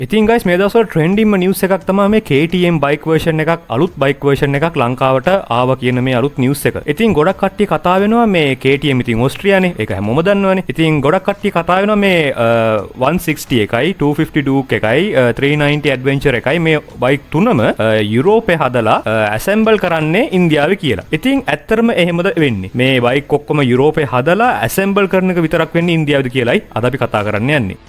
ඉතින් guys මේ දවස්වල ට්‍රෙන්ඩින්ම නිවුස් එකක් තමයි මේ KTM බයික් වර්ෂන් එකක් අලුත් බයික් වර්ෂන් එකක් ලංකාවට ආවා කියන මේ අලුත් නිවුස් එක. ඉතින් ගොඩක් කට්ටිය කතා වෙනවා මේ KTM ඉතින් ඕස්ට්‍රියානේ. ඒක හැමෝම දන්නවනේ. ඉතින් ගොඩක් කට්ටිය කතා වෙනවා මේ 160 එකයි 250 Duke එකයි 390 Adventure එකයි මේ බයික් තුනම යුරෝපේ හදලා ඇසෙම්බල් කරන්නේ ඉන්දියාවේ කියලා. ඉතින් ඇත්තටම එහෙමද වෙන්නේ? මේ බයික් ඔක්කොම යුරෝපේ හදලා ඇසෙම්බල් කරන එක විතරක් වෙන්නේ ඉන්දියාවේද කියලායි අද අපි කතා කරන්න යන්නේ.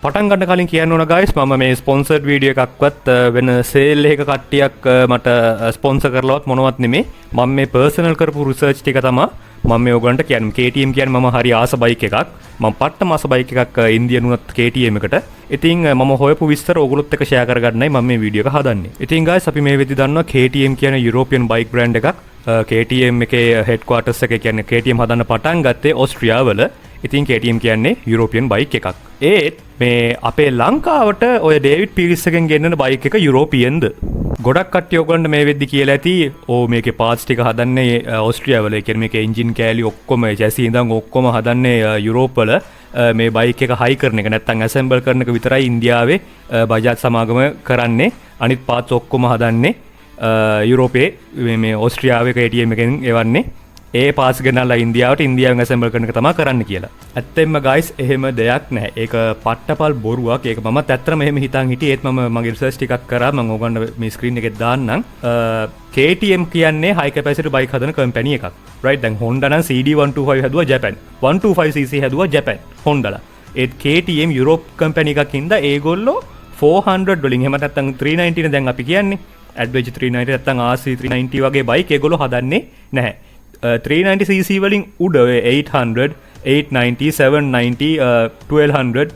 පටන් ගන්න කලින් කියන්න ඕන guys මම මේ ස්පොන්සර්ඩ් වීඩියෝ එකක්වත් වෙන සේල් එකක කට්ටියක් මට ස්පොන්සර් කරලවත් මොනවත් නෙමෙයි මම මේ පර්සනල් කරපු රිසර්ච් ටික තමයි මම මේ ඔයගලන්ට කියන්නේ KTM කියන්නේ මම හරි ආස බයික් එකක් මම පට්ටම ආස බයික් එකක් ඉන්දියන් උනත් KTM එකට ඉතින් මම හොයපු විස්තර ඔයගොල්ලොත් එක්ක ෂෙයා කරගන්නයි මම මේ වීඩියෝ එක හදන්නේ ඉතින් guys අපි මේ වෙද්දි දන්නවා KTM කියන යුරෝපියන් බයික් බ්‍රෑන්ඩ් එකක් KTM එකේ හෙඩ්ක්වාටර්ස් එක කියන්නේ KTM හදන්න පටන් ගත්තේ ඕස්ට්‍රියාවල ඉතින් KTM කියන්නේ යුරෝපියන් බයික් එකක් ඒත් මේ අපේ ලංකාවට ඔය ඩේවිඩ් පීරිස් එකෙන් ගෙන්නන බයික් එක යුරෝපියන්ද ගොඩක් කට්ටිය ඔයගොල්ලන්ට මේ වෙද්දි කියලා ඇති ඕ මේකේ පාර්ට්ස් ටික හදන්නේ ඕස්ට්‍රියාවල ඒ කියන්නේ මේකේ එන්ජින් කෑලි ඔක්කොම චැසි ඉඳන් ඔක්කොම හදන්නේ යුරෝප වල මේ බයික් එක හයි කරන එක නැත්නම් ඇසෙම්බල් කරන එක විතරයි ඉන්දියාවේ බජාජ් සමාගම කරන්නේ අනිත් පාර්ට්ස් ඔක්කොම හදන්නේ යුරෝපේ මේ ඕස්ට්‍රියාවේ KTM එකෙන් එවන්නේ ඒ පාස් ගෙනල්ලා ඉන්දියාවට ඉන්දියාවෙන් ඇසෙම්බල් කරන එක තමයි කරන්න කියලා. ඇත්තෙන්ම guys එහෙම දෙයක් නැහැ. ඒක පට්ටපල් බොරුවක්. ඒක මමත් ඇත්තටම එහෙම හිතන් හිටියේ. ඒත් මම මගේ රිසර්ච් ටිකක් කරා. මම ඕගොල්ලන්ට මේ ස්ක්‍රීන් එකේ දාන්නම්. KTM කියන්නේ high capacity bike හදන කම්පැනි එකක්. right දැන් Honda නම් CD125 හැදුවා ජපාන්. 125cc හැදුවා ජපාන්. Honda. ඒත් KTM යුරෝප් කම්පැනි එකක් හින්දා ඒගොල්ලෝ 400 වලින් එහෙම නැත්නම් 390 නේ දැන් අපි කියන්නේ. Adventure 390 නැත්නම් RC 390 වගේ බයික් ඒගොල්ලෝ හදන්නේ නැහැ. 390cc වලින් උඩ 800 890 790 1200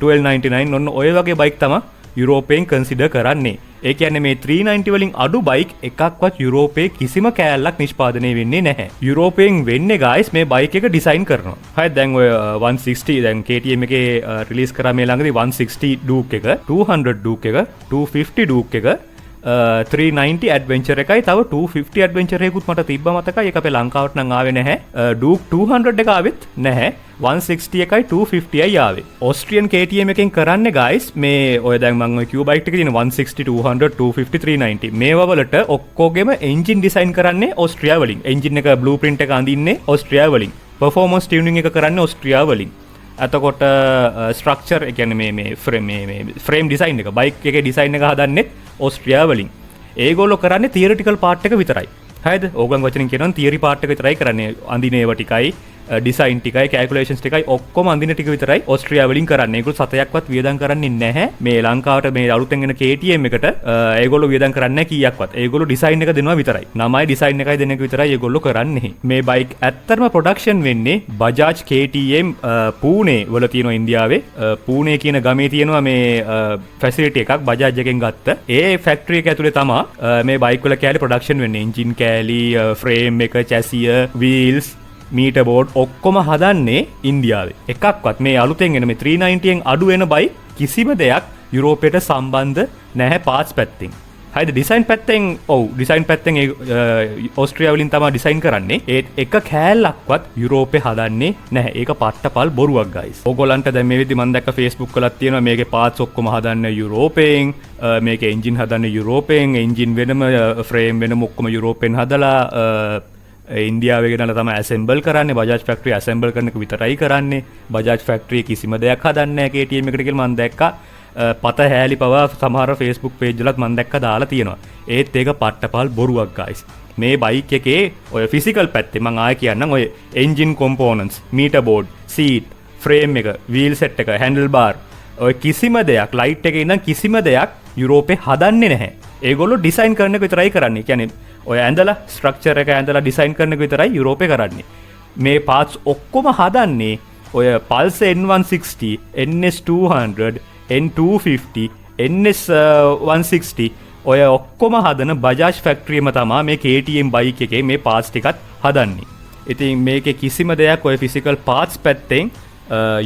1299 ඔන්න ඔය වගේ බයික් තමයි යුරෝපයෙන් කන්සිඩර් කරන්නේ. ඒ කියන්නේ මේ 390 වලින් අඩු බයික් එකක්වත් යුරෝපයේ කිසිම කෑල්ලක් නිෂ්පාදනය වෙන්නේ නැහැ. යුරෝපයෙන් වෙන්නේ guys මේ බයික් එක ඩිසයින් කරනවා. හරි දැන් ඔය 160 දැන් KTM එකේ රිලීස් කරා මේ ළඟදී 160 Duke එක 200 Duke එක 250 Duke එක 390 Adventure එකයි තව 250 Adventure එකකුත් මට තිබ්බ මතකයි ඒක අපේ ලංකාවට නම් ආවේ නැහැ Duke 200 එක ආවෙත් නැහැ 160 එකයි 250යි ආවේ Austrian KTM එකෙන් කරන්නේ guys මේ ඔය දැන් මම ඔය Q bike එකේ තියෙන 160 200 250 390 මේවා වලට ඔක්කොගෙම engine design කරන්නේ Austria වලින් engine එක blueprint එක අඳින්නේ Austria වලින් performance tuning එක කරන්නේ Austria වලින් අතකොට ස්ට්‍රක්චර් ඒ කියන්නේ මේ ෆ්‍රේම් ඩිසයින් එක බයික් එකේ ඩිසයින් එක හදන්නෙත් ඕස්ට්‍රියා වලින්. ඒගොල්ලෝ කරන්නේ තියරිටිකල් පාර්ට් එක විතරයි. හරිද? ඕගන් වචනෙන් කියනවා තියරි පාර්ට් එක විතරයි කරන්නේ. අඳින ඒවා ටිකයි, ඩිසයින් ටිකයි, කැල්කියුලේෂන්ස් ටිකයි ඔක්කොම අඳින ටික විතරයි ඕස්ට්‍රියා වලින් කරන්නේ. ඒගොල්ලෝ සතයක්වත් වියදම් කරන්නේ නැහැ. මේ ලංකාවට මේ අලුතෙන් එන KTM එකට ඒගොල්ලෝ වියදම් කරන්නේ නැහැ කීයක්වත්. ඒගොල්ලෝ ඩිසයින් එක දෙනවා විතරයි. නමයි ඩිසයින් එකයි දෙන එක විතරයි ඒගොල්ලෝ කරන්නේ. මේ බයික් ඇත්තටම ප්‍රොඩක්ෂන් වෙන්නේ බජාජ් KTM පූනේ වල තියෙනවා ඉන්දියාවේ. පූනේ කියන ගමේ තියෙනවා මේ ෆැසිලිටි එකක් බජාජ් එකෙන් ගත්ත. ඒ ෆැක්ටරි එක ඇතුලේ තමයි මේ බයික් වල කෑලි ප්‍රොඩක්ෂන් වෙන්නේ. එන්ජින් කෑලි, ෆ්‍රේම් එක, චැසිය, වීල්ස් මීටර් බෝඩ් ඔක්කොම හදන්නේ ඉන්දියාවේ. එකක්වත් මේ අලුතෙන් එන මේ 390න් අඩු වෙන බයික් කිසිම දෙයක් යුරෝපයට සම්බන්ධ නැහැ පාර්ට්ස් පැත්තෙන්. හරිද? ඩිසයින් පැත්තෙන් ඔව් ඩිසයින් පැත්තෙන් ඕස්ට්‍රියා වලින් තමයි ඩිසයින් කරන්නේ. ඒත් එක කෑල්ලක්වත් යුරෝපේ හදන්නේ නැහැ. ඒක පට්ටපල් බොරුවක් guys. ඕගොල්ලන්ට දැන් මේ වෙද්දි මම දැක්ක Facebook වලත් තියෙනවා මේකේ පාර්ට්ස් ඔක්කොම හදන්නේ යුරෝපයෙන්. මේකේ එන්ජින් හදන්නේ යුරෝපයෙන්. එන්ජින් වෙනම ෆ්‍රේම් වෙනම ඔක්කොම යුරෝපෙන් හදලා ඉන්දියාවේ ගෙනලා තමයි ඇසෙම්බල් කරන්නේ බජාජ් ෆැක්ටරි ඇසෙම්බල් කරන එක විතරයි කරන්නේ බජාජ් ෆැක්ටරි කිසිම දෙයක් හදන්නේ නැහැ KTM එකට කියලා මම දැක්කා පත හැලි පවා සමහර Facebook page වලත් මම දැක්කා දාලා තියෙනවා ඒත් ඒක පට්ටපල් බොරුවක් guys මේ බයික් එකේ ඔය ෆිසිකල් පැත්තේ මම ආයෙ කියන්නම් ඔය engine components meter board seat frame එක වීල් සෙට් එක හැන්ඩල් බාර් ඔය කිසිම දෙයක් ලයිට් එකේ ඉඳන් කිසිම දෙයක් යුරෝපේ හදන්නේ නැහැ ඒගොල්ලෝ ඩිසයින් කරන එක විතරයි කරන්නේ කියන්නේ ඔය ඇඳලා ස්ට්‍රක්චර් එක ඇඳලා ඩිසයින් කරන එක විතරයි යුරෝපේ කරන්නේ. මේ පාර්ට්ස් ඔක්කොම හදන්නේ ඔය Pulsar N160, NS200, N250, NS160 ඔය ඔක්කොම හදන බජාජ් ෆැක්ටරියම තමයි මේ KTM බයික් එකේ මේ පාර්ට්ස් ටිකත් හදන්නේ. ඉතින් මේකේ කිසිම දෙයක් ඔය ෆිසිකල් පාර්ට්ස් පැත්තෙන්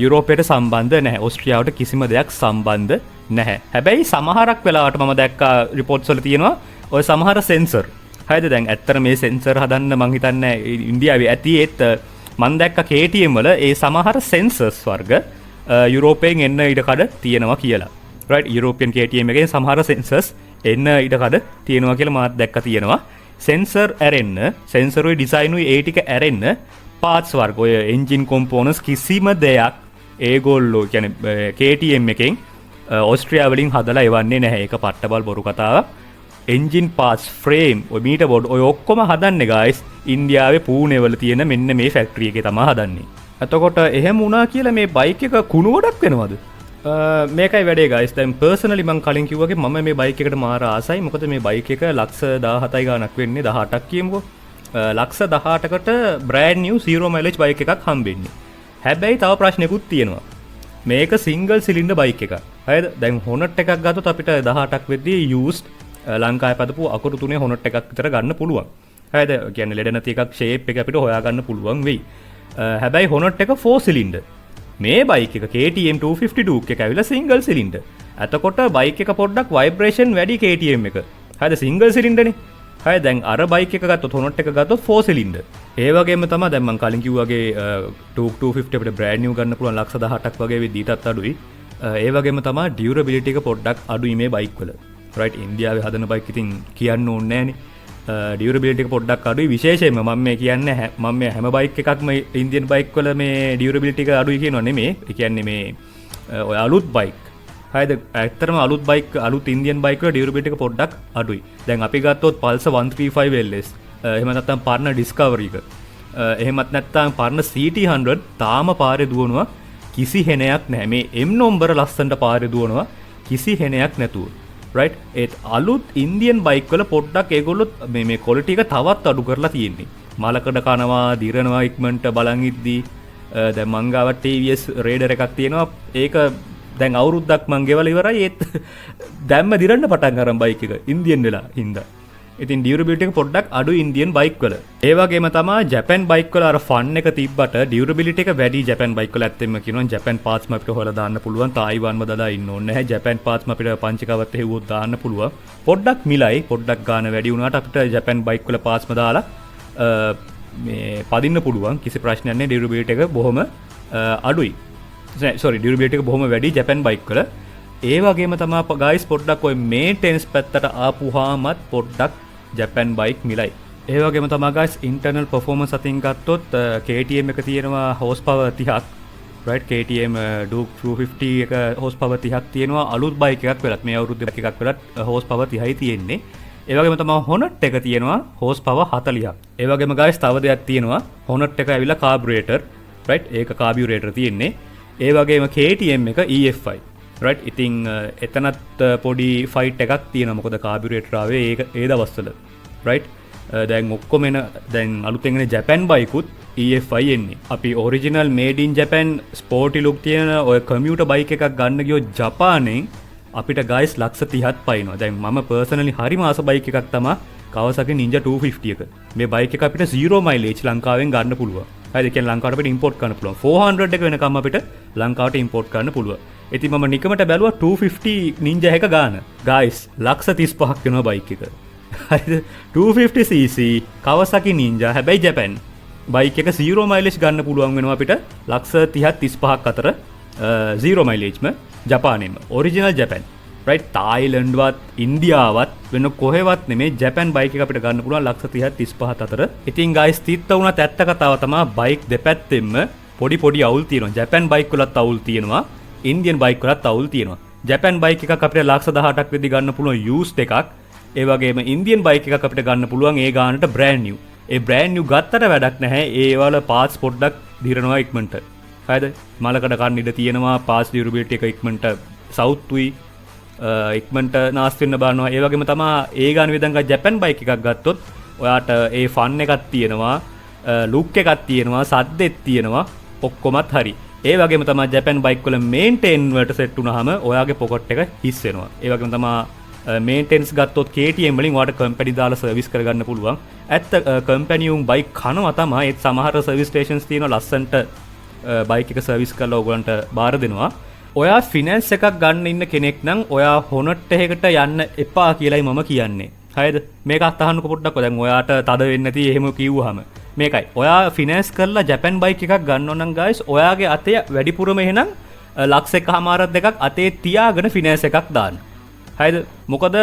යුරෝපයට සම්බන්ධ නැහැ. ඕස්ට්‍රියාවට කිසිම දෙයක් සම්බන්ධ නැහැ. හැබැයි සමහරක් වෙලාවට මම දැක්කා රිපෝට්ස් වල තියෙනවා ඔය සමහර සෙන්සර් හරිද දැන් ඇත්තට මේ සෙන්සර් හදන්න මං හිතන්නේ ඉන්දියාවේ ඇති ඒත් මම දැක්ක KTM වල ඒ සමහර සෙන්සර්ස් වර්ග යුරෝපයෙන් එන්න ඉඩකඩ තියෙනවා කියලා. right යුරෝපියන් KTM එකේ සමහර සෙන්සර්ස් එන්න ඉඩකඩ තියෙනවා කියලා මාත් දැක්ක තියෙනවා. සෙන්සර් ඇරෙන්න සෙන්සර් උයි ඩිසයින් උයි ඒ ටික ඇරෙන්න පාර්ට්ස් වර්ග ඔය එන්ජින් කොම්පෝනන්ට්ස් කිසිම දෙයක් ඒගොල්ලෝ කියන්නේ KTM එකෙන් ඕස්ට්‍රියා වලින් හදලා එවන්නේ නැහැ. ඒක පට්ටබල් බොරු කතාවක්. එන්ජින් පාර්ට්ස් ෆ්‍රේම් ඔය මීටර් බෝඩ් ඔය ඔක්කොම හදන්නේ guys ඉන්දියාවේ පූනේ වල තියෙන මෙන්න මේ ෆැක්ටරි එකේ තමයි හදන්නේ. එතකොට එහෙම වුණා කියලා මේ බයික් එක කුණු ගොඩක් වෙනවද? මේකයි වැඩේ guys. දැන් පර්සනලි මම කලින් කිව්වාගේ මම මේ බයික් එකට මාර ආසයි. මොකද මේ බයික් එක ලක්ෂ 17යි ගාණක් වෙන්නේ 18ක් කියමුකෝ. ලක්ෂ 18කට brand new zero mileage bike එකක් හම්බෙන්නේ. හැබැයි තව ප්‍රශ්නයක්ත් තියෙනවා. මේක සිංගල් සිලින්ඩර් බයික් එකක්. හරිද? දැන් Hornet එකක් ගත්තොත් අපිට 18ක් වෙද්දී used ලංකාවේ පදපු අකුරු තුනේ Hornet එකක් විතර ගන්න පුළුවන්. හරිද? කියන්නේ ලෙඩ නැති එකක් shape එක අපිට හොයා ගන්න පුළුවන් වෙයි. හැබැයි Hornet එක 4 සිලින්ඩර්. මේ බයික් එක KTM 250 Duke එක ඇවිල්ලා සිංගල් සිලින්ඩර්. එතකොට බයික් එක පොඩ්ඩක් vibration වැඩි KTM එක. හරිද? සිංගල් සිලින්ඩර්නේ. හරි දැන් අර බයික් එක ගත්තොත් Hornet එක ගත්තොත් 4 සිලින්ඩර්. ඒ වගේම තමයි දැන් මම කලින් කිව්වාගේ Duke 250 අපිට brand new ගන්න පුළුවන් ලක්ෂ 18ක් වගේ වෙද්දී ඊටත් අඩුයි. ඒ වගේම තමයි durability එක පොඩ්ඩක් අඩුයි මේ බයික් වල. right ඉන්දියාවේ හදන බයික් ඉතින් කියන්න ඕනේ නැහනේ. durability එක පොඩ්ඩක් අඩුයි. විශේෂයෙන්ම මම මේ කියන්නේ මම මේ හැම බයික් එකක්ම ඉන්දියන් බයික් වල මේ durability එක අඩුයි කියනවා නෙමෙයි. ඒ කියන්නේ මේ ඔය අලුත් බයික් හරිද ඇත්තටම අලුත් බයික් අලුත් ඉන්දියන් බයික් වල durability එක පොඩ්ඩක් අඩුයි. දැන් අපි ගත්තොත් Pulsar 135 LS එහෙම නැත්නම් පරණ Discovery එක එහෙමත් නැත්නම් පරණ CT100 තාම පාරේ දුවනවා කිසි හෙනයක් නැහැ. මේ M නම්බර ලස්සනට පාරේ දුවනවා කිසි හෙනයක් නැතුව. right ඒත් අලුත් ඉන්දියන් බයික් වල පොඩ්ඩක් ඒගොල්ලෝ මේ quality එක තවත් අඩු කරලා තියෙන්නේ. මලකඩ කනවා දිරනවා ඉක්මනට බලන් ඉද්දී දැන් මං ගාව TVS Raider එකක් තියෙනවා. ඒක දැන් අවුරුද්දක් මං ගෙවලා ඉවරයි. ඒත් දැම්ම දිරන්න පටන් ගන්න බයික් එක ඉන්දියන් වෙලා හින්දා. ඉතින් durability එක පොඩ්ඩක් අඩු ඉන්දියන් බයික් වල. ඒ වගේම තමයි ජපන් බයික් වල අර ෆන් එක තිබ්බට durability එක වැඩි ජපන් බයික් වල ඇත්තෙන්ම කියනවා ජපන් parts ම අපිට හොයලා දාන්න පුළුවන්. තායිවාන්ම දාලා ඉන්න ඕනේ නැහැ. ජපන් parts ම අපිට පංචිකාවත් හෙව්වොත් දාන්න පුළුවන්. පොඩ්ඩක් මිලයි පොඩ්ඩක් ගාන වැඩි වුණාට අපිට ජපන් බයික් වල parts ම දාලා මේ පදින්න පුළුවන්. කිසි ප්‍රශ්නයක් නැහැ. durability එක බොහොම අඩුයි. sorry durability එක බොහොම වැඩි ජපන් බයික් වල. ඒ වගේම තමයි guys පොඩ්ඩක් ඔය maintenance පැත්තට ආපුවාමත් පොඩ්ඩක් ජපන් බයික් මිලයි. ඒ වගේම තමයි guys internal performance අතින් ගත්තොත් KTM එක තියෙනවා horse power 30ක්. right KTM Duke 250 එක horse power 30ක් තියෙනවා අලුත් බයික් එකක් වෙලත් මේ අවුරුද්ද එකක් වෙලත් horse power 30යි තියෙන්නේ. ඒ වගේම තමයි Hornet එක තියෙනවා horse power 40ක්. ඒ වගේම guys තව දෙයක් තියෙනවා Hornet එක ඇවිල්ලා carburetor right ඒක carburetor තියෙන්නේ. ඒ වගේම KTM එක EFI right ඉතින් එතනත් පොඩි ෆයිට් එකක් තියෙනවා. මොකද කාබියුරේටර් ආවේ ඒ දවස්වල right දැන් ඔක්කොම එන දැන් අලුතෙන් එන ජපන් බයිකුත් EFI එන්නේ. අපි ඔරිජිනල් මේඩ් ඉන් ජපන් ස්පෝර්ටි ලුක් තියෙන ඔය කමියුටර් බයික් එකක් ගන්න ගියොත් ජපානයෙන් අපිට guys ලක්ෂ 30ක් පයින්නවා. දැන් මම පර්සනලි හරිම ආස බයික් එකක් තමයි Kawasaki Ninja 250 එක. මේ බයික් එක අපිට 0 mileage ලංකාවෙන් ගන්න පුළුවන්. හරිද? ඒ කියන්නේ ලංකාවට අපිට ඉම්පෝට් කරන්න පුළුවන්. 400 එක වෙනකම් අපිට ලංකාවට ඉම්පෝට් කරන්න පුළුවන්. ඉතින් මම නිකමට බැලුවා 250 Ninja එක ගාන. guys ලක්ෂ 35ක් වෙනවා බයික් එක. හරිද? 250cc Kawasaki Ninja හැබැයි ජපන්. බයික් එක 0 mileage ගන්න පුළුවන් වෙනවා අපිට ලක්ෂ 30ක් 35ක් අතර 0 mileage ම ජපානයේම. ඔරිජිනල් ජපන්. right තායිලන්ඩ්වත් ඉන්දියාවත් වෙන කොහෙවත් නෙමේ ජපන් බයික් එක අපිට ගන්න පුළුවන් ලක්ෂ 30ක් 35 අතර. ඉතින් guys තිත්ත වුණත් ඇත්ත කතාව තමයි බයික් දෙපැත්තෙම පොඩි පොඩි අවුල් තියෙනවා. ජපන් බයික් වලත් අවුල් තියෙනවා. ඉන්දියන් බයික් වලත් අවුල් තියෙනවා. ජපන් බයික් එකක් අපිට ලක්ෂ 18ක් වෙද්දි ගන්න පුළුවන් used එකක්. ඒ වගේම ඉන්දියන් බයික් එකක් අපිට ගන්න පුළුවන් ඒ ගානට brand new. ඒ brand new ගත්තට වැඩක් නැහැ. ඒ වල parts පොඩ්ඩක් දිරනවා ඉක්මනට. හරිද? මලකඩ කන්න ඉඩ තියෙනවා. parts durability එක ඉක්මනට සවුත්ුයි ඉක්මනට නාස්ති වෙන්න බලනවා. ඒ වගේම තමයි ඒ ගාන විදංග ජපන් බයික් එකක් ගත්තොත් ඔයාට ඒ ෆන් එකක් තියෙනවා, ලුක් එකක් තියෙනවා, සද්දෙත් තියෙනවා, ඔක්කොමත් හරි. ඒ වගේම තමයි ජපන් බයික් වල මේන්ටේන් වලට සෙට් වුණාම ඔයාගේ පොකට් එක හිස් වෙනවා. ඒ වගේම තමයි මේන්ටේන්ස් ගත්තොත් KTM වලින් ඔයාට කම්පැනි දාලා සර්විස් කරගන්න පුළුවන්. ඇත්ත කම්පැනි උන් බයික් කනවා තමයි. ඒත් සමහර සර්විස් ස්ටේෂන්ස් තියෙනවා ලස්සන්ට බයික් එක සර්විස් කරලා ඔයගලන්ට බාර දෙනවා. ඔයා ෆිනන්ස් එකක් ගන්න ඉන්න කෙනෙක් නම් ඔයා Hornet එකකට යන්න එපා කියලායි මම කියන්නේ. හරිද මේක අහන්නකො පොඩ්ඩක් දැන් ඔයාට තද වෙන්නේ නැති එහෙම කිව්වහම මේකයි ඔයා ෆිනෑන්ස් කරලා ජපන් බයික් එකක් ගන්න ඕන නම් ගයිස් ඔයාගේ අතේ වැඩිපුරම එහෙනම් ලක්ෂ එකමාරක් දෙකක් අතේ තියාගෙන ෆිනෑන්ස් එකක් දාන්න හරිද මොකද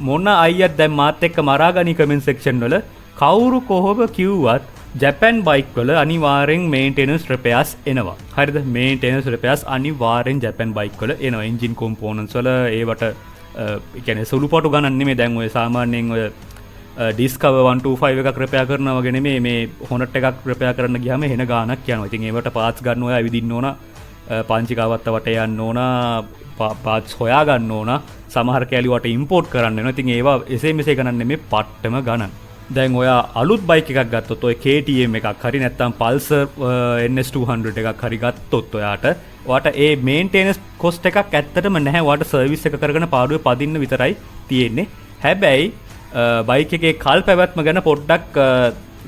මොන අයියත් දැන් මාත් එක්ක මරාගනි කමෙන්ට් සෙක්ෂන් වල කවුරු කොහොම කිව්වත් ජපන් බයික් වල අනිවාර්යෙන් මේන්ටෙනන්ස් රිපෙයාර්ස් එනවා හරිද මේන්ටෙනන්ස් රිපෙයාර්ස් අනිවාර්යෙන් ජපන් බයික් වල එනවා එන්ජින් කොම්පෝනන්ට්ස් වල ඒවට කියන්නේ සුළුපටු ගණන් නෙමෙයි දැන් ඔය සාමාන්‍යයෙන් ඔය ඩිස්කවර් 125 එකක් රිපෙයාර් කරනවා වගේ නෙමෙයි මේ හොනට් එකක් රිපෙයාර් කරන්න ගියාම එන ගාණක් යනවා. ඉතින් ඒවට පාර්ට්ස් ගන්න ඔයා ඇවිදින්න ඕන පංචිකාවත්ත වටේ යන්න ඕන පාර්ට්ස් හොයා ගන්න ඕන සමහර කැලි වට ඉම්පෝට් කරන්න වෙනවා. ඉතින් ඒවා එසේ මෙසේ ගණන් නෙමෙයි පට්ටම ගණන්. දැන් ඔයා අලුත් බයික් එකක් ගත්තොත් ඔය KTM එකක් හරි නැත්නම් Pulsar NS200 එකක් හරි ගත්තොත් ඔයාට ඒ මේන්ටෙනන්ස් කොස්ට් එකක් ඇත්තටම නැහැ. ඔයාට සර්විස් එක කරගෙන පාඩුවේ පදින්න විතරයි තියෙන්නේ. හැබැයි බයික් එකේ කල් පැවැත්ම ගැන පොඩ්ඩක්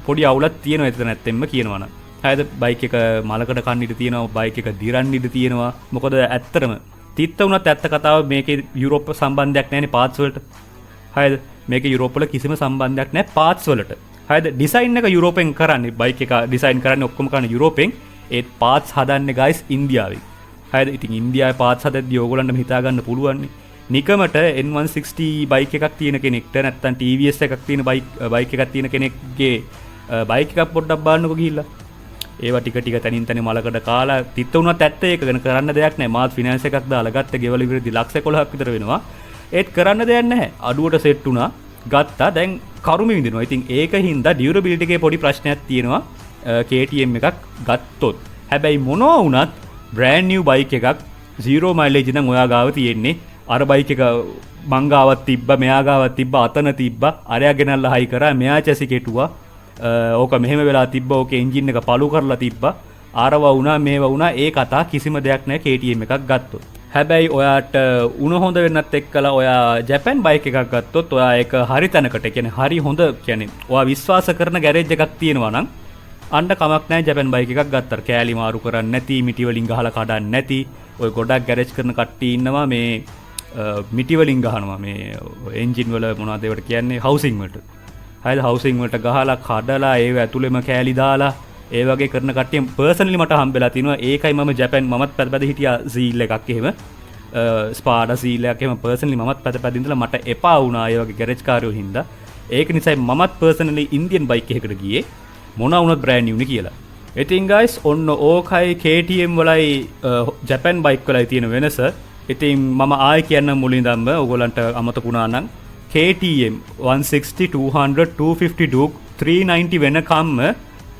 පොඩි අවුලක් තියෙනවා එතන නැත්තෙම්ම කියනවනම්. හරිද බයික් එක මලකට කන්න ඉඩ තියෙනවා බයික් එක දිරන්න ඉඩ තියෙනවා. මොකද ඇත්තටම තිත්ත වුණත් ඇත්ත කතාව මේකේ යුරෝප සම්බන්ධයක් නැහැනේ පාර්ට්ස් වලට. හරිද මේක යුරෝප වල කිසිම සම්බන්ධයක් නැහැ පාර්ට්ස් වලට. හරිද ඩිසයින් එක යුරෝපෙන් කරන්නේ බයික් එක ඩිසයින් කරන්නේ ඔක්කොම කරන්නේ යුරෝපෙන් ඒත් පාර්ට්ස් හදන්නේ ගයිස් ඉන්දියාවෙන්. හරිද ඉතින් ඉන්දියාවේ පාර්ට්ස් හදද්දී ඕගොල්ලන්ට හිතා ගන්න පුළුවන් නේ. නිකමට N160 බයික් එකක් තියෙන කෙනෙක්ට නැත්තම් TVS එකක් තියෙන බයික් එකක් තියෙන කෙනෙක්ගේ බයික් එකක් පොඩ්ඩක් බලන්නකෝ ගිහිල්ලා. ඒවා ටික ටික තනින් තනින් මලකඩ කාලා තිත්ත වුණත් ඇත්ත ඒක ගැන කරන්න දෙයක් නැහැ. මාත් ෆිනෑන්ස් එකක් දාලා ගත්ත ගෙවල විරදි ලක්ෂ 11ක් විතර වෙනවා. ඒත් කරන්න දෙයක් නැහැ. අඩුවට සෙට් වුණා. ගත්තා දැන් කරුම විඳිනවා. ඉතින් ඒක හින්දා ඩියුරබිලිටි එකේ පොඩි ප්‍රශ්නයක් තියෙනවා KTM එකක් ගත්තොත්. හැබැයි මොනවා වුණත් බ්‍රෑන්ඩ් නිව් බයික් එකක් 0 මයිලේජ් නම් ඔයා ගාව තියෙන්නේ. අර බයික් එක මං ගාවත් තිබ්බා මෙයා ගාවත් තිබ්බා අතන තිබ්බා අරයා ගෙනල්ලා හයි කරා මෙයා චැසි කෙටුවා ඕක මෙහෙම වෙලා තිබ්බා ඕකේ එන්ජින් එක පළු කරලා තිබ්බා ආරවා වුණා මේවා වුණා ඒ කතා කිසිම දෙයක් නැහැ KTM එකක් ගත්තොත්. හැබැයි ඔයාට උණ හොඳ වෙන්නත් එක්කලා ඔයා ජපන් බයික් එකක් ගත්තොත් ඔයා ඒක හරි තැනකට කියන්නේ හරි හොඳ කියන්නේ ඔයා විශ්වාස කරන ගෑරේජ් එකක් තියෙනවා නම් අන්න කමක් නැහැ ජපන් බයික් එකක් ගත්තා. කෑලි මාරු කරන්නේ නැති මිටි වලින් ගහලා කඩන්නේ නැති ඔය ගොඩක් ගෑරේජ් කරන කට්ටිය ඉන්නවා මේ මිටි වලින් ගහනවා මේ එන්ජින් වල මොනවද ඒවට කියන්නේ හවුසින් වලට. හරිද හවුසින් වලට ගහලා කඩලා ඒව ඇතුළෙම කෑලි දාලා ඒ වගේ කරන කට්ටිය පර්සනලි මට හම්බෙලා තිනවා. ඒකයි මම ජපන් මමත් පැද හිටියා සීල් එකක් එහෙම ස්පාඩා සීල් එකක් එහෙම පර්සනලි මමත් පැද ඉඳලා මට එපා වුණා ඒ වගේ ගෑරේජ් කාර්යෝ හින්දා. ඒක නිසායි මමත් පර්සනලි ඉන්දියන් බයික් එකකට ගියේ මොනවා වුණත් බ්‍රෑන්ඩ් නිව්නේ කියලා. ඉතින් ගයිස් ඔන්න ඕකයි KTM වලයි ජපන් බයික් වලයි තියෙන වෙනස. ඉතින් මම ආයෙ කියන්න මුලින්දම්ම ඔයගොල්ලන්ට අමතකුණා නම් KTM 160 200 250 Duke 390 වෙනකම්ම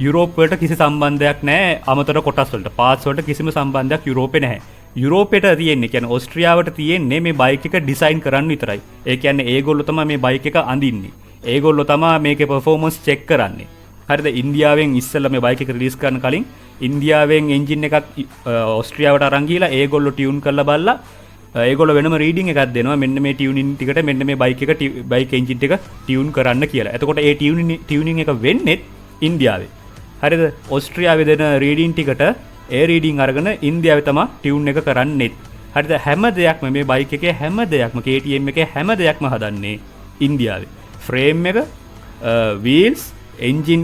යුරෝප වලට කිසි සම්බන්ධයක් නැහැ අමතර කොටස් වලට පාර්ට්ස් වලට කිසිම සම්බන්ධයක් යුරෝපේ නැහැ. යුරෝපෙට තියෙන්නේ කියන්නේ ඕස්ට්‍රියාවට තියෙන්නේ මේ බයික් එක ඩිසයින් කරන්න විතරයි. ඒ කියන්නේ ඒගොල්ලෝ තමයි මේ බයික් එක අඳින්නේ. ඒගොල්ලෝ තමයි මේකේ පර්ෆෝමන්ස් චෙක් කරන්නේ. හරිද ඉන්දියාවෙන් ඉස්සෙල්ලා මේ බයික් එක රිලීස් කරන්න කලින් ඉන්දියාවෙන් එන්ජින් එකක් ඕස්ට්‍රියාවට අරන් ගිහලා ඒගොල්ලෝ ටියුන් කරලා බලලා ඒගොල්ලෝ වෙනම රීඩින් එකක් දෙනවා මෙන්න මේ ටියුනින් ටිකට මෙන්න මේ බයික් එක බයික් එන්ජින් එක ටියුන් කරන්න කියලා. එතකොට ඒ ටියුනින් එක වෙන්නේ ඉන්දියාවේ. හරිද ඕස්ට්‍රියාවේ දෙන රීඩින් ටිකට ඒ රීඩින් අරගෙන ඉන්දියාවේ තමයි ටියුන් එක කරන්නේ. හරිද හැම දෙයක්ම මේ බයික් එකේ හැම දෙයක්ම KTM එකේ හැම දෙයක්ම හදන්නේ ඉන්දියාවේ. ෆ්‍රේම් එක වීල්ස් එන්ජින්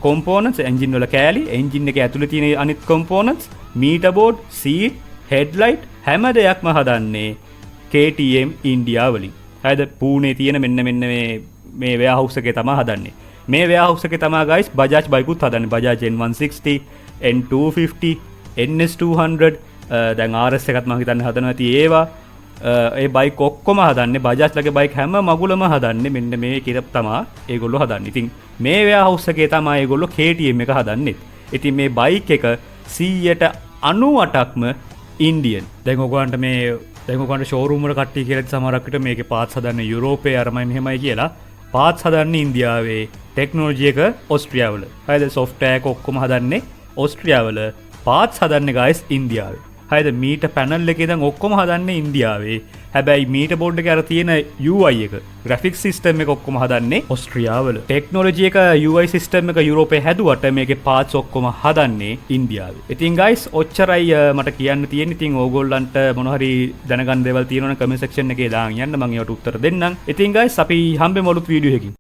කොම්පෝනන්ට්ස් එන්ජින් වල කෑලි එන්ජින් එකේ ඇතුලේ තියෙන අනිත් කොම්පෝනන්ට්ස් මීටර් බෝඩ් සීට් හෙඩ්ලයිට් හැම දෙයක්ම හදන්නේ KTM ඉන්දියා වලින්. හරිද පූනේ තියෙන මෙන්න මේ වෙයාහවුස් එකේ තමයි හදන්නේ. මේ වෙයාහවුස් එකේ තමයි guys බජාජ් බයිකුත් හදන්නේ. බජාජ් N160 N250 NS200 දැන් RS එකත් මම හිතන්නේ හදනවා ඇති ඒවා ඒ බයික් ඔක්කොම හදන්නේ බජාජ් ලගේ බයික් හැම මගුලම හදන්නේ මෙන්න මේ කිරප් තමයි ඒගොල්ලෝ හදන්නේ. ඉතින් මේ වෙයාහවුස් එකේ තමයි ඒගොල්ලෝ KTM එක හදන්නේ. ඉතින් මේ බයික් එක 98%ක්ම ඉන්දියන්. දැන් ඔයගොල්ලන්ට ෂෝරූම් වල කට්ටිය කියලා සමහරක් විට මේකේ පාර්ට්ස් හදන්නේ යුරෝපේ අරමයි මෙහෙමයි කියලා. පාර්ට්ස් හදන්නේ ඉන්දියාවේ. ටෙක්නොලොජි එක ඕස්ට්‍රියාවල. හරිද? සොෆ්ට්වෙයාර් එක ඔක්කොම හදන්නේ ඕස්ට්‍රියාවල. පාර්ට්ස් හදන්නේ guys ඉන්දියාවේ. හරිද මීට පැනල් එකේ දැන් ඔක්කොම හදන්නේ ඉන්දියාවේ. හැබැයි මීට බෝඩ් එකේ අර තියෙන UI එක graphics system එක ඔක්කොම හදන්නේ ඕස්ට්‍රියාවල. ටෙක්නොලොජි එක UI system එක යුරෝපේ හැදුවට මේකේ parts ඔක්කොම හදන්නේ ඉන්දියාවේ. ඉතින් guys ඔච්චරයි මට කියන්න තියෙන්නේ. ඉතින් ඕගොල්ලන්ට මොන හරි දැනගන්න දේවල් තියෙනවනම් comment section එකේ දාන්න යන්න මම ඒවට උත්තර දෙන්නම්. ඉතින් guys අපි හම්බෙමු අලුත් වීඩියෝ එකකින්.